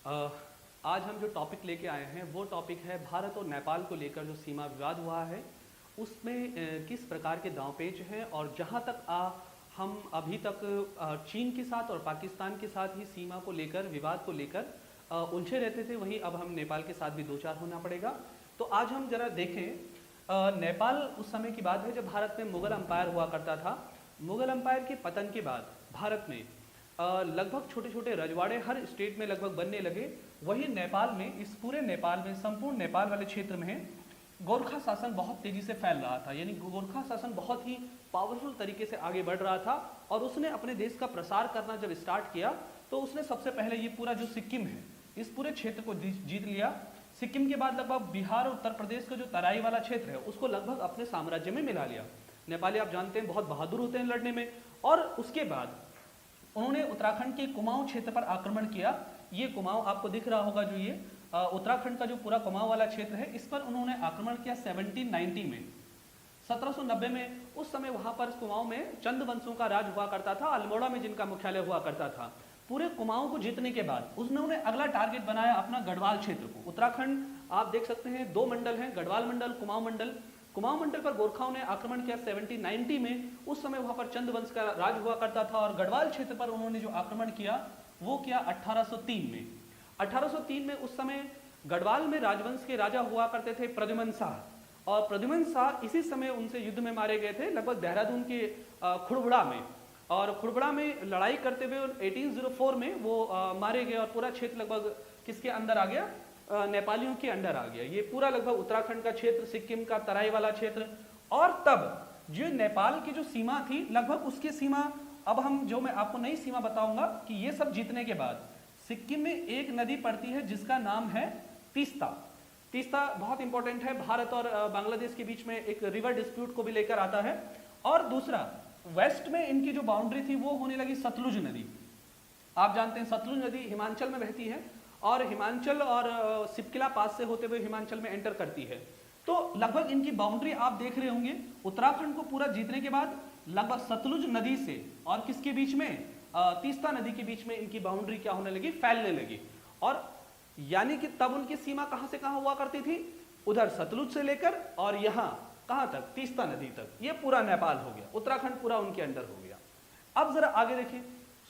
अ, आज हम जो टॉपिक लेके आए हैं वो टॉपिक है भारत और नेपाल को लेकर जो सीमा विवाद हुआ है उसमें किस प्रकार के दांवपेच हैं और जहां तक हम अभी तक चीन के साथ और पाकिस्तान के साथ ही सीमा को लेकर विवाद को लेकर उलझे रहते थे, वहीं अब हम नेपाल के साथ भी दो चार होना पड़ेगा। तो आज हम जरा देखें, नेपाल उस समय की बात है जब भारत में मुगल अम्पायर हुआ करता था। मुगल अम्पायर के पतन के बाद भारत में लगभग छोटे छोटे रजवाड़े हर स्टेट में लगभग बनने लगे। वही नेपाल में, इस पूरे नेपाल में, संपूर्ण नेपाल वाले क्षेत्र में गोरखा शासन बहुत तेजी से फैल रहा था। यानी गोरखा शासन बहुत ही पावरफुल तरीके से आगे बढ़ रहा था और उसने अपने देश का प्रसार करना जब स्टार्ट किया तो उसने सबसे पहले ये पूरा जो सिक्किम है इस पूरे क्षेत्र को जीत लिया। सिक्किम के बाद लगभग बिहार और उत्तर प्रदेश का जो तराई वाला क्षेत्र है उसको लगभग अपने साम्राज्य में मिला लिया। नेपाली आप जानते हैं बहुत बहादुर होते हैं लड़ने में। और उसके बाद उन्होंने उत्तराखंड के कुमाऊं क्षेत्र पर आक्रमण किया। ये कुमाऊं आपको दिख रहा होगा, जो ये उत्तराखंड का जो पूरा कुमाऊं वाला क्षेत्र है इस पर उन्होंने आक्रमण किया 1790 में। 1790 में उस समय वहां पर कुमाऊं में चंद वंशों का राज हुआ करता था, अल्मोड़ा में जिनका मुख्यालय हुआ करता था। पूरे कुमाऊं को जीतने के बाद उन्होंने अगला टारगेट बनाया अपना गढ़वाल क्षेत्र को। उत्तराखंड आप देख सकते हैं, दो मंडल हैं, गढ़वाल मंडल, कुमाऊं मंडल। कुमाऊं मंडल पर गोरखाओं ने आक्रमण किया 1790 में। उस समय वहां पर चंद वंश का राज हुआ करता था और गढ़वाल क्षेत्र पर उन्होंने जो आक्रमण किया वो किया 1803 में। 1803 में उस समय गढ़वाल में राजवंश के राजा हुआ करते थे प्रद्युमन शाह, और प्रद्युमन शाह इसी समय उनसे युद्ध में मारे गए थे लगभग देहरादून के खुड़बुड़ा में। और खुड़बुड़ा में लड़ाई करते हुए 1804 में वो मारे गए और पूरा क्षेत्र लगभग किसके अंदर आ गया, नेपालियों के अंडर आ गया। ये पूरा लगभग उत्तराखंड का क्षेत्र, सिक्किम का तराई वाला क्षेत्र। और तब जो नेपाल की जो सीमा थी लगभग उसकी सीमा, अब हम जो मैं आपको नई सीमा बताऊंगा कि ये सब जीतने के बाद सिक्किम में एक नदी पड़ती है जिसका नाम है तीस्ता। तीस्ता बहुत इंपॉर्टेंट है, भारत और बांग्लादेश के बीच में एक रिवर डिस्प्यूट को भी लेकर आता है। और दूसरा, वेस्ट में इनकी जो बाउंड्री थी वो होने लगी सतलुज नदी। आप जानते हैं सतलुज नदी हिमाचल में बहती है और हिमाचल और सिपकिला पास से होते हुए हिमाचल में एंटर करती है। तो लगभग इनकी बाउंड्री आप देख रहे होंगे, उत्तराखंड को पूरा जीतने के बाद लगभग सतलुज नदी से और किसके बीच में, तीस्ता नदी के बीच में इनकी बाउंड्री क्या होने लगी, फैलने लगी। और यानी कि तब उनकी सीमा कहां से कहां हुआ करती थी, उधर सतलुज से लेकर और यहां कहां तक, तीस्ता नदी तक। ये पूरा नेपाल हो गया, उत्तराखंड पूरा उनके अंडर हो गया। अब जरा आगे देखिए,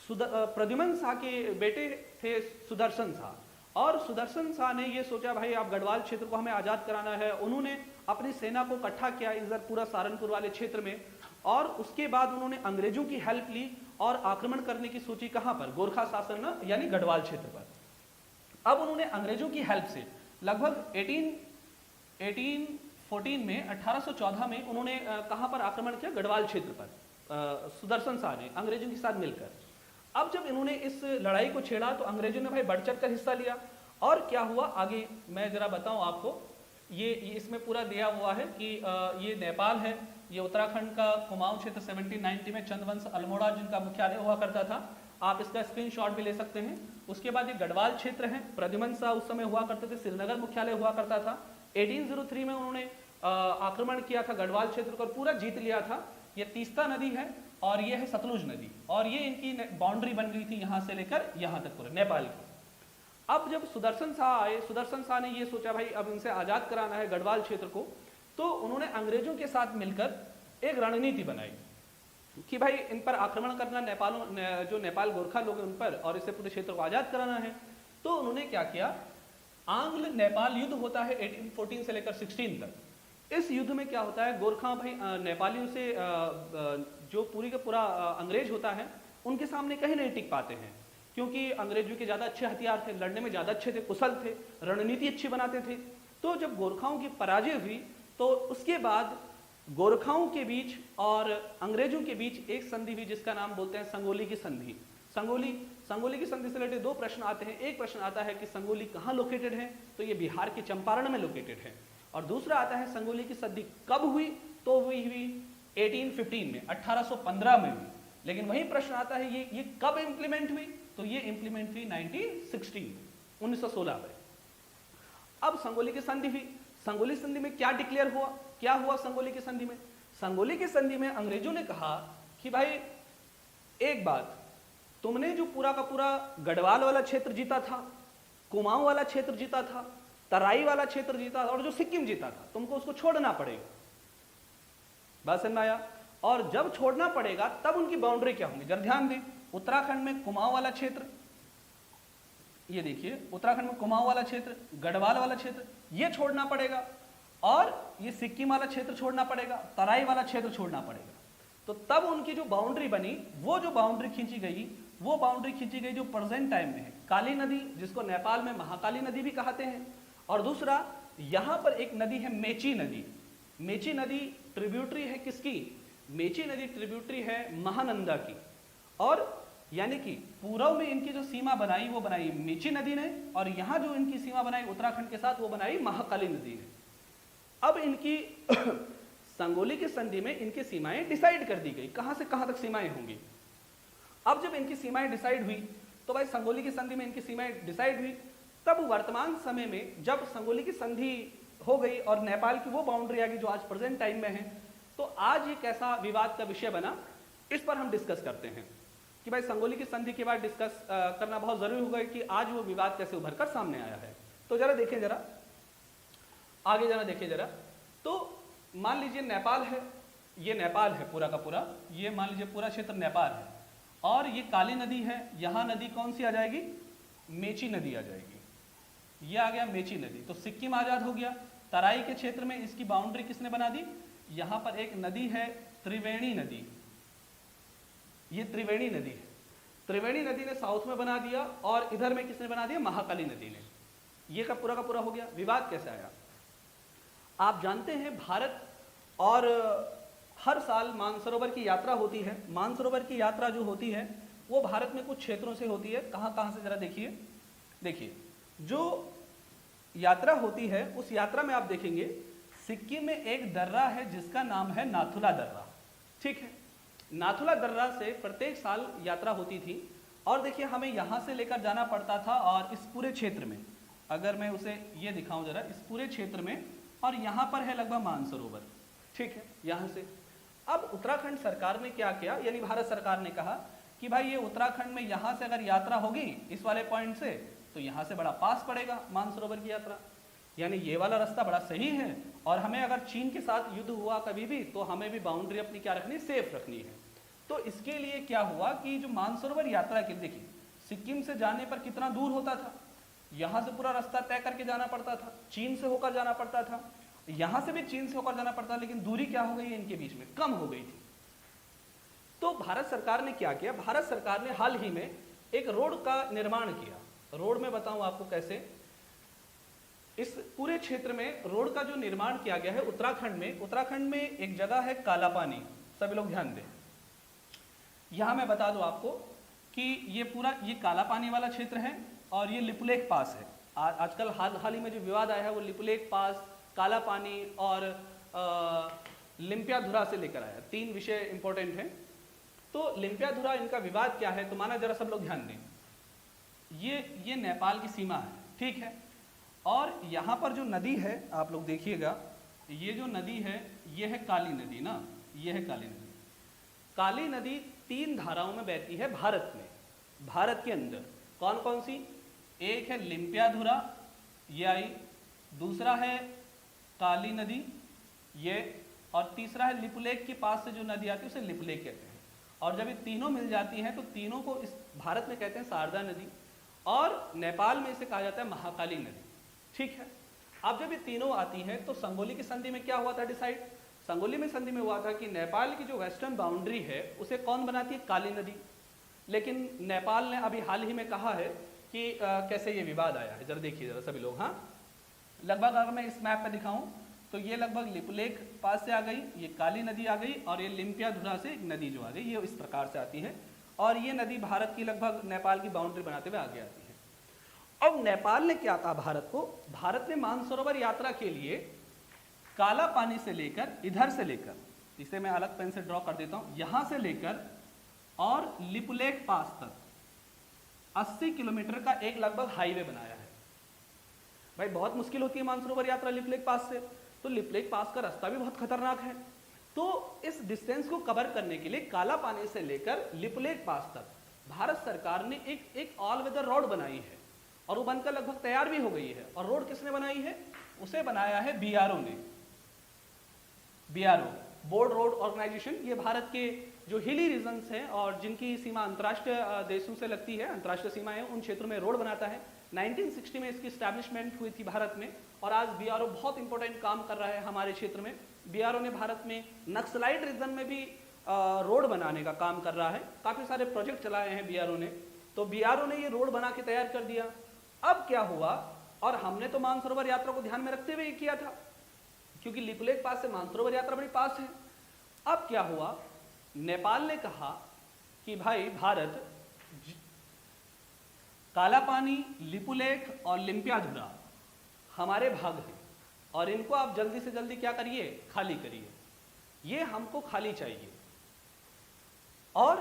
प्रद्युमन शाह के बेटे थे सुदर्शन शाह, और सुदर्शन शाह ने ये सोचा भाई अब गढ़वाल क्षेत्र को हमें आजाद कराना है। उन्होंने अपनी सेना को इकट्ठा किया इधर पूरा सहारनपुर वाले क्षेत्र में, और उसके बाद उन्होंने अंग्रेजों की हेल्प ली और आक्रमण करने की सोची। कहां पर, गोरखा शासन यानी गढ़वाल क्षेत्र पर। अब उन्होंने अंग्रेजों की हेल्प से लगभग 1814 में, 1814 में उन्होंने कहां पर आक्रमण किया, गढ़वाल क्षेत्र पर, सुदर्शन शाह ने अंग्रेजों के साथ मिलकर। अब जब इन्होंने इस लड़ाई को छेड़ा तो अंग्रेजों ने भाई बढ़ चढ़ कर हिस्सा लिया। और क्या हुआ आगे मैं जरा बताऊं आपको, ये इसमें पूरा दिया हुआ है कि ये नेपाल है, ये उत्तराखंड का कुमाऊं क्षेत्र 1790 में चंदवंश अल्मोड़ा जिनका मुख्यालय हुआ करता था, आप इसका स्क्रीनशॉट भी ले सकते हैं। उसके बाद ये गढ़वाल क्षेत्र है, प्रद्युमन शाह उस समय हुआ करते थे, श्रीनगर मुख्यालय हुआ करता था। 1803 में उन्होंने आक्रमण किया था गढ़वाल क्षेत्र को और पूरा जीत लिया था। ये तीस्ता नदी है और ये है सतलुज नदी, और ये इनकी बाउंड्री बन गई थी यहां से लेकर यहां तक पूरे नेपाल की। अब जब सुदर्शन शाह आए, सुदर्शन शाह ने ये सोचा भाई अब इनसे आजाद कराना है गढ़वाल क्षेत्र को, तो उन्होंने अंग्रेजों के साथ मिलकर एक रणनीति बनाई कि भाई इन पर आक्रमण करना, जो नेपाल गोरखा लोग हैं उन पर, और इससे पूरे क्षेत्र को आजाद कराना है। तो उन्होंने क्या किया, आंग्ल नेपाल युद्ध होता है 1814 से लेकर 16 तक। इस युद्ध में क्या होता है, गोरखा भाई नेपालियों से जो पूरी का पूरा अंग्रेज होता है उनके सामने कहीं नहीं टिक पाते हैं, क्योंकि अंग्रेजों के ज्यादा अच्छे हथियार थे, लड़ने में ज्यादा अच्छे थे, कुशल थे, रणनीति अच्छी बनाते थे। तो जब गोरखाओं की पराजय हुई तो उसके बाद गोरखाओं के बीच और अंग्रेजों के बीच एक संधि हुई जिसका नाम बोलते हैं संगोली की संधि। संगोली की संधि से रिलेटेड दो प्रश्न आते हैं। एक प्रश्न आता है कि संगोली कहाँ लोकेटेड है, तो ये बिहार के चंपारण में लोकेटेड है। और दूसरा आता है संगोली की संधि कब हुई, तो हुई 1815 में, 1815 में हुई। लेकिन वही प्रश्न आता है ये कब इंप्लीमेंट हुई, तो ये इंप्लीमेंट हुई 1916 में। अब संगोली की संधि हुई, संगोली संधि में क्या डिक्लेयर हुआ, क्या हुआ संगोली की संधि में? संगोली की संधि में अंग्रेजों ने कहा कि भाई एक बात, तुमने जो पूरा का पूरा गढ़वाल वाला क्षेत्र जीता था कुमाऊं वाला क्षेत्र जीता था, तराई वाला क्षेत्र जीता था, और जो सिक्किम जीता था तुमको उसको छोड़ना पड़ेगा। बात समझ में आया? और जब छोड़ना पड़ेगा तब उनकी बाउंड्री क्या होंगी, जरा ध्यान दें। उत्तराखंड में कुमाऊं वाला क्षेत्र, ये देखिए उत्तराखंड में कुमाऊं वाला क्षेत्र, गढ़वाल वाला क्षेत्र, ये छोड़ना पड़ेगा, और ये सिक्किम वाला क्षेत्र छोड़ना पड़ेगा, तराई वाला क्षेत्र छोड़ना पड़ेगा। तो तब उनकी जो बाउंड्री बनी, वो जो बाउंड्री खींची गई, वो बाउंड्री खींची गई जो प्रेजेंट टाइम में है काली नदी, जिसको नेपाल में महाकाली नदी भी कहते हैं, और दूसरा यहां पर एक नदी है मेची नदी। मेची नदी ट्रिब्यूटरी है किसकी? मेची नदी ट्रिब्यूटरी है महानंदा की। और यानी कि पूर्व में इनकी जो सीमा बनाई वो बनाई मेची नदी ने, और यहां जो इनकी सीमा बनाई उत्तराखंड के साथ वो बनाई महाकाली नदी ने। अब इनकी संगोली की संधि में इनकी सीमाएं डिसाइड कर दी गई, कहां से कहां तक सीमाएं होंगी। अब जब इनकी सीमाएं डिसाइड हुई तो भाई संगोली की संधि में इनकी सीमाएं डिसाइड हुई, तब वर्तमान समय में जब संगोली की संधि हो गई और नेपाल की वो बाउंड्री आ गई जो आज प्रेजेंट टाइम में है, तो आज ये कैसा विवाद का विषय बना, इस पर हम डिस्कस करते हैं कि भाई संगोली की संधि के बाद डिस्कस करना बहुत जरूरी होगा कि आज वो विवाद कैसे उभर कर सामने आया है। तो जरा देखिए, जरा आगे जरा देखिए जरा। तो मान लीजिए नेपाल है, ये नेपाल है पूरा का पूरा, ये मान लीजिए पूरा क्षेत्र नेपाल है, और ये काली नदी है, यहां नदी कौन सी आ जाएगी, मेची नदी आ जाएगी, ये आ गया मेची नदी। तो सिक्किम आजाद हो गया। तराई के क्षेत्र में इसकी बाउंड्री किसने बना दी, यहां पर एक नदी है त्रिवेणी नदी, ये त्रिवेणी नदी है, त्रिवेणी नदी ने साउथ में बना दिया, और इधर में किसने बना दिया, महाकाली नदी ने। ये का पूरा हो गया। विवाद कैसे आया, आप जानते हैं भारत और हर साल मानसरोवर की यात्रा होती है। मानसरोवर की यात्रा जो होती है वो भारत में कुछ क्षेत्रों से होती है। कहां से जरा देखिए, देखिए जो यात्रा होती है उस यात्रा में आप देखेंगे सिक्किम में एक दर्रा है जिसका नाम है नाथुला दर्रा, ठीक है। नाथुला दर्रा से प्रत्येक साल यात्रा होती थी, और देखिए हमें यहाँ से लेकर जाना पड़ता था, और इस पूरे क्षेत्र में अगर मैं उसे ये दिखाऊं जरा, इस पूरे क्षेत्र में, और यहाँ पर है लगभग मानसरोवर, ठीक है, यहाँ से। अब उत्तराखंड सरकार ने क्या किया, यानी भारत सरकार ने कहा कि भाई ये उत्तराखंड में यहाँ से अगर यात्रा होगी इस वाले पॉइंट से, तो यहाँ से बड़ा पास पड़ेगा मानसरोवर की यात्रा, यानी ये वाला रास्ता बड़ा सही है, और हमें अगर चीन के साथ युद्ध हुआ कभी भी तो हमें भी बाउंड्री अपनी क्या रखनी, सेफ रखनी है। तो इसके लिए क्या हुआ कि जो मानसरोवर यात्रा के, देखिए सिक्किम से जाने पर कितना दूर होता था, यहाँ से पूरा रास्ता तय करके जाना पड़ता था, चीन से होकर जाना पड़ता था, यहाँ से भी चीन से होकर जाना पड़ता, लेकिन दूरी क्या हो गई है इनके बीच में, कम हो गई थी। तो भारत सरकार ने क्या किया, भारत सरकार ने हाल ही में एक रोड का निर्माण किया। रोड में बताऊं आपको कैसे, इस पूरे क्षेत्र में रोड का जो निर्माण किया गया है उत्तराखंड में एक जगह है कालापानी, सभी लोग ध्यान दें। यहां मैं बता दूं आपको कि ये पूरा ये कालापानी वाला क्षेत्र है, और ये लिपुलेख पास है। आजकल हाल ही में जो विवाद आया है वो लिपुलेख पास, कालापानी और लिम्पियाधुरा से लेकर आया। तीन विषय इंपॉर्टेंट हैं। तो लिम्पियाधुरा इनका विवाद क्या है, तो माना जरा सब लोग ध्यान दें, ये नेपाल की सीमा है, ठीक है, और यहाँ पर जो नदी है आप लोग देखिएगा, ये जो नदी है ये है काली नदी ना, ये है काली नदी। काली नदी 3 धाराओं में बहती है भारत में, भारत के अंदर। कौन कौन सी, एक है लिम्पियाधुरा, ये आई, दूसरा है काली नदी ये, और तीसरा है लिपुलेख के पास से जो नदी आती है उसे लिपुलेख कहते हैं। और जब ये तीनों मिल जाती हैं तो तीनों को इस भारत में कहते हैं शारदा नदी, और नेपाल में इसे कहा जाता है महाकाली नदी, ठीक है। अब जब ये तीनों आती हैं तो संगोली की संधि में क्या हुआ था डिसाइड, संगोली में संधि में हुआ था कि नेपाल की जो वेस्टर्न बाउंड्री है उसे कौन बनाती है, काली नदी। लेकिन नेपाल ने अभी हाल ही में कहा है कि कैसे ये विवाद आया है, जरा देखिए जरा सभी लोग। हाँ, लगभग अगर मैं इस मैप पे दिखाऊं तो ये लगभग लिपुलेख पास से आ गई, ये काली नदी आ गई, और ये लिम्पियाधुरा से एक नदी जो आ गई, ये इस प्रकार से आती है, और ये नदी भारत की लगभग नेपाल की बाउंड्री बनाते हुए आगे आती है। अब नेपाल ने क्या कहा भारत को, भारत ने मानसरोवर यात्रा के लिए काला पानी से लेकर, इधर से लेकर, इसे मैं अलग पेन से ड्रॉ कर देता हूं, यहां से लेकर और लिपुलेख पास तक 80 किलोमीटर का एक लगभग हाईवे बनाया है। भाई बहुत मुश्किल होती है मानसरोवर यात्रा लिपुलेख पास से, तो लिपुलेख पास का रास्ता भी बहुत खतरनाक है। तो इस डिस्टेंस को कवर करने के लिए काला पानी से लेकर लिपुलेख पास तक भारत सरकार ने एक ऑल वेदर रोड बनाई है, और वो बनकर लगभग तैयार भी हो गई है। और रोड किसने बनाई है? उसे बनाया है बीआरओ ने। बीआरओ, बोर्ड रोड ऑर्गेनाइजेशन, ये भारत के जो हिली रीजन्स हैं और जिनकी सीमा अंतर्राष्ट्रीय देशों से लगती है, अंतर्राष्ट्रीय सीमा है, उन क्षेत्रों में रोड बनाता है। 1960 में इसकी स्टैब्लिशमेंट हुई थी भारत में, और आज बीआरओ बहुत इंपॉर्टेंट काम कर रहा है हमारे क्षेत्र में। बीआरओ ने भारत में नक्सलाइट रीजन में भी रोड बनाने का काम कर रहा है, काफ़ी सारे प्रोजेक्ट चलाए हैं बीआरओ ने। तो बीआरओ ने ये रोड बना के तैयार कर दिया। अब क्या हुआ, और हमने तो मानसरोवर यात्रा को ध्यान में रखते हुए किया था, क्योंकि लिपुलेख पास से मानसरोवर यात्रा बड़ी पास है। अब क्या हुआ, नेपाल ने कहा कि भाई भारत काला पानी, लिपुलेख और लिम्पियाधुरा हमारे भाग हैं, और इनको आप जल्दी से जल्दी क्या करिए, खाली करिए, ये हमको खाली चाहिए। और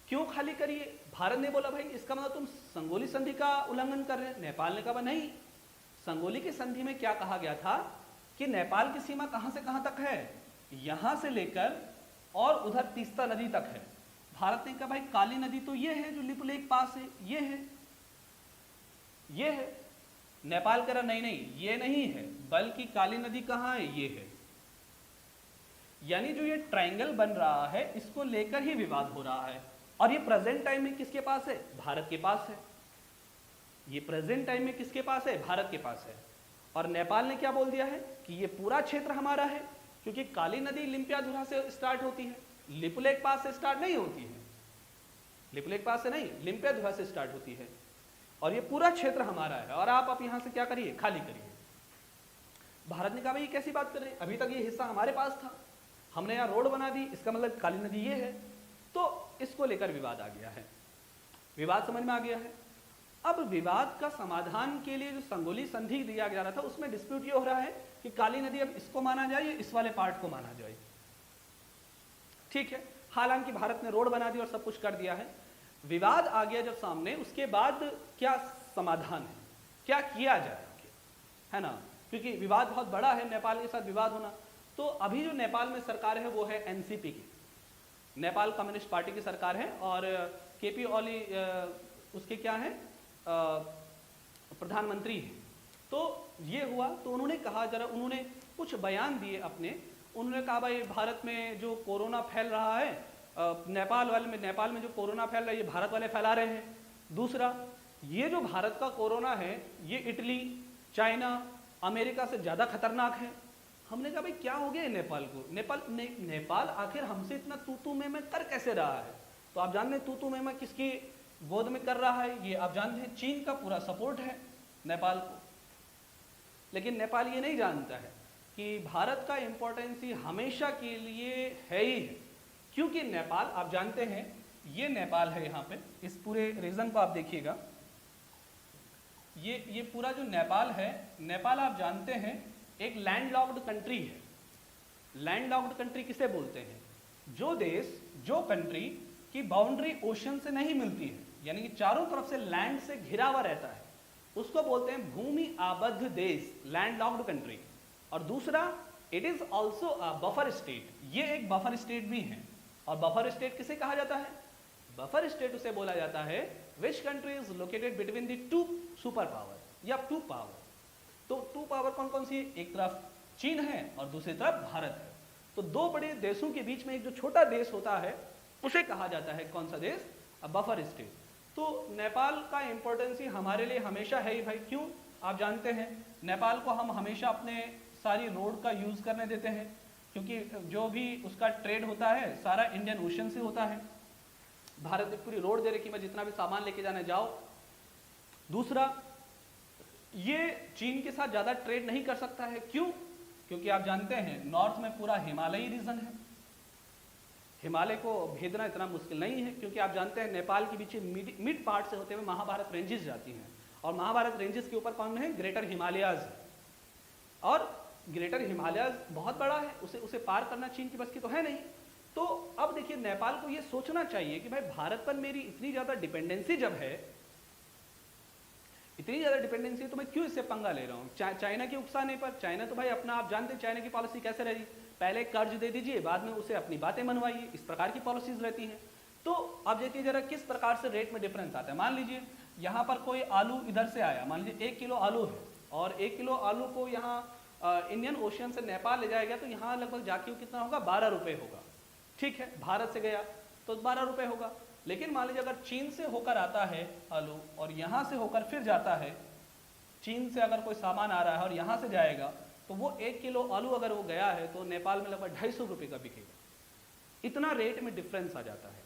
क्यों खाली करिए? भारत ने बोला भाई इसका मतलब तुम संगोली संधि का उल्लंघन कर रहे हैं। नेपाल ने कहा नहीं, संगोली की संधि में क्या कहा गया था कि नेपाल की सीमा कहां से कहां तक है, यहां से लेकर और उधर तीस्ता नदी तक है। भारत ने कहा भाई काली नदी तो ये है जो लिपुलेख पास है, ये है, ये है। नेपाल कह रहा नहीं नहीं, ये नहीं है, बल्कि काली नदी कहां है, ये है। यानी जो ये ट्रायंगल बन रहा है, इसको लेकर ही विवाद हो रहा है। और ये प्रेजेंट टाइम में किसके पास है? भारत के पास है। ये प्रेजेंट टाइम में किसके पास है? भारत के पास है। और नेपाल ने क्या बोल दिया है कि ये पूरा क्षेत्र हमारा है, क्योंकि काली नदी लिम्पियाधुरा से स्टार्ट होती है, लिपुलेख पास से स्टार्ट नहीं होती है, लिपुलेख पास से नहीं, लिम्पियाधुरा से स्टार्ट होती है, और ये पूरा क्षेत्र हमारा है, और आप यहां से क्या करिए, खाली करिए। भारत ने कहा भाई ये कैसी बात कर रहे हैं, अभी तक ये हिस्सा हमारे पास था, हमने यहाँ रोड बना दी, इसका मतलब काली नदी ये है। तो इसको लेकर विवाद आ गया है, विवाद समझ में आ गया है। अब विवाद का समाधान के लिए जो संगोली संधि दिया जा रहा था, उसमें डिस्प्यूट ये हो रहा है कि काली नदी अब इसको माना जाए या इस वाले पार्ट को माना जाए। ठीक है, हालांकि भारत ने रोड बना दी और सब कुछ कर दिया है। विवाद आ गया जब सामने, उसके बाद क्या समाधान है, क्या किया जाए, है ना, क्योंकि विवाद बहुत बड़ा है, नेपाल के साथ विवाद होना। तो अभी जो नेपाल में सरकार है वो है एनसीपी की, नेपाल कम्युनिस्ट पार्टी की सरकार है, और केपी ओली उसके क्या है, प्रधानमंत्री है। तो ये हुआ, तो उन्होंने कहा, जरा उन्होंने कुछ बयान दिए अपने। उन्होंने कहा भाई भारत में जो कोरोना फैल रहा है, नेपाल में जो कोरोना फैल रहा है, ये भारत वाले फैला रहे हैं। दूसरा, ये जो भारत का कोरोना है, ये इटली, चाइना, अमेरिका से ज़्यादा खतरनाक है। हमने कहा भाई क्या हो गया नेपाल को, नेपाल आखिर हमसे इतना तू मैं कर कैसे रहा है? तो आप जानते हैं तू मैं किसकी गोद में कर रहा है, ये आप जानते हैं चीन का पूरा सपोर्ट है नेपाल को। लेकिन नेपाल ये नहीं जानता है कि भारत का इम्पोर्टेंस ही हमेशा के लिए है ही है, क्योंकि नेपाल आप जानते हैं, ये नेपाल है, यहाँ पे इस पूरे रीजन को आप देखिएगा, ये पूरा जो नेपाल है, नेपाल आप जानते हैं एक लैंडलॉक्ड कंट्री है। लैंडलॉक्ड कंट्री किसे बोलते हैं? जो देश, जो कंट्री की बाउंड्री ओशन से नहीं मिलती है, यानी कि चारों तरफ से लैंड से घिरा हुआ रहता है, उसको बोलते हैं भूमि आबद्ध देश, लैंडलॉक्ड कंट्री। और दूसरा, it is also a buffer state, ये एक बफर स्टेट भी है। और बफर स्टेट किसे कहा जाता है? बफर स्टेट उसे बोला जाता है which country is located between the two super power या टू पावर। तो टू पावर कौन कौन सी है? एक तरफ चीन है और दूसरी तरफ भारत है। तो दो बड़े देशों के बीच में एक जो छोटा देश होता है, उसे कहा जाता है कौन सा देश? A buffer state. तो नेपाल का इंपॉर्टेंस ही हमारे लिए हमेशा है ही भाई। क्यों? आप जानते हैं नेपाल को हम हमेशा अपने सारी रोड का यूज करने देते हैं, क्योंकि जो भी उसका ट्रेड होता है सारा इंडियन ओशन से होता है। भारत ने पूरी रोड दे रखी, मैं जितना भी सामान लेके जाने जाओ। दूसरा, ये चीन के साथ ज्यादा ट्रेड नहीं कर सकता है। क्यों? क्योंकि आप जानते हैं नॉर्थ में पूरा हिमालयी रीजन है, हिमालय को भेदना इतना मुश्किल नहीं है, क्योंकि आप जानते हैं नेपाल के बीच मिड पार्ट से होते हुए महाभारत रेंजेस जाती हैं, और महाभारत रेंजेस के ऊपर कौन है? ग्रेटर हिमालयाज है। और ग्रेटर हिमालयाज बहुत बड़ा है, उसे पार करना चीन की बस की तो है नहीं। तो अब देखिए, नेपाल को ये सोचना चाहिए कि भाई भारत पर मेरी इतनी ज्यादा डिपेंडेंसी जब है, इतनी ज्यादा डिपेंडेंसी, तो मैं क्यों इससे पंगा ले रहा हूँ चाइना के उकसाने पर? चाइना तो भाई अपना, आप जानते हैं चाइना की पॉलिसी कैसे रही, पहले कर्ज दे दीजिए, बाद में उसे अपनी बातें मनवाइए, इस प्रकार की पॉलिसीज रहती हैं। तो अब देखिए जरा किस प्रकार से रेट में डिफरेंस आता है। मान लीजिए यहाँ पर कोई आलू इधर से आया, मान लीजिए 1 किलो आलू है और 1 किलो आलू को यहाँ इंडियन ओशियन से नेपाल ले जाएगा तो यहाँ लगभग जाके कितना होगा, 12 रुपये होगा। ठीक है, भारत से गया तो 12 रुपये होगा। लेकिन मान लीजिए अगर चीन से होकर आता है आलू और यहाँ से होकर फिर जाता है, चीन से अगर कोई सामान आ रहा है और यहाँ से जाएगा तो वो 1 किलो आलू अगर वो गया है तो नेपाल में लगभग 250 रुपये का बिकेगा। इतना रेट में डिफरेंस आ जाता है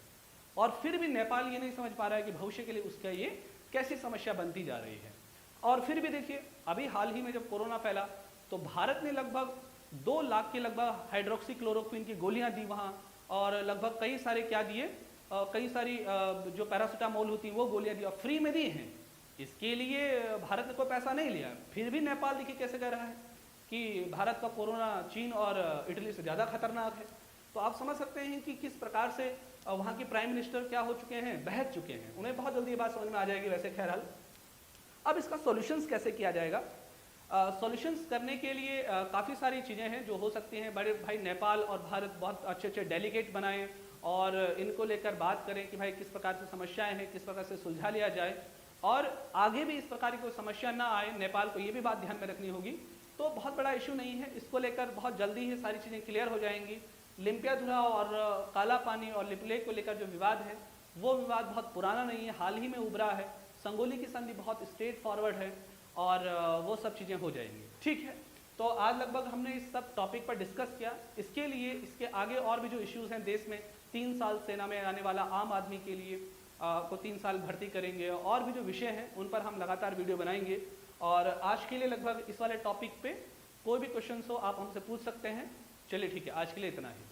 और फिर भी नेपाल ये नहीं समझ पा रहा है कि भविष्य के लिए उसका ये कैसी समस्या बनती जा रही है। और फिर भी देखिए, अभी हाल ही में जब कोरोना फैला तो भारत ने लगभग 2 लाख के लगभग हाइड्रोक्सी क्लोरोक्विन की गोलियां दी वहाँ, और लगभग कई सारे क्या दिए, कई सारी जो पैरासीटामोल होती है वो गोलियां दी और फ्री में दी हैं। इसके लिए भारत ने कोई पैसा नहीं लिया। फिर भी नेपाल देखिए कैसे कह रहा है कि भारत का कोरोना चीन और इटली से ज़्यादा खतरनाक है। तो आप समझ सकते हैं कि किस प्रकार से वहाँ के प्राइम मिनिस्टर क्या हो चुके हैं, बहक चुके हैं। उन्हें बहुत जल्दी ये बात समझ में आ जाएगी। वैसे खैरहाल अब इसका सॉल्यूशंस कैसे किया जाएगा? सॉल्यूशंस करने के लिए काफ़ी सारी चीज़ें हैं जो हो सकती हैं। बड़े भाई नेपाल और भारत बहुत अच्छे अच्छे डेलीगेट बनाएं और इनको लेकर बात करें कि भाई किस प्रकार से समस्याएं हैं, किस प्रकार से सुलझा लिया जाए और आगे भी इस प्रकार की कोई समस्या ना आए। नेपाल को ये भी बात ध्यान में रखनी होगी। तो बहुत बड़ा इशू नहीं है, इसको लेकर बहुत जल्दी ही सारी चीज़ें क्लियर हो जाएंगी। लिम्पियाधुरा और काला पानी और लिपलेक को लेकर जो विवाद है वो विवाद बहुत पुराना नहीं है, हाल ही में उभरा है। संगोली की संधि बहुत स्ट्रेट फॉरवर्ड है और वो सब चीज़ें हो जाएंगी। ठीक है, तो आज लगभग हमने इस सब टॉपिक पर डिस्कस किया। इसके लिए इसके आगे और भी जो इश्यूज़ हैं देश में, 3 साल सेना में आने वाला आम आदमी के लिए को 3 साल भर्ती करेंगे और भी जो विषय हैं उन पर हम लगातार वीडियो बनाएंगे। और आज के लिए लगभग इस वाले टॉपिक पे कोई भी क्वेश्चन हो आप हमसे पूछ सकते हैं। चलिए ठीक है, आज के लिए इतना ही।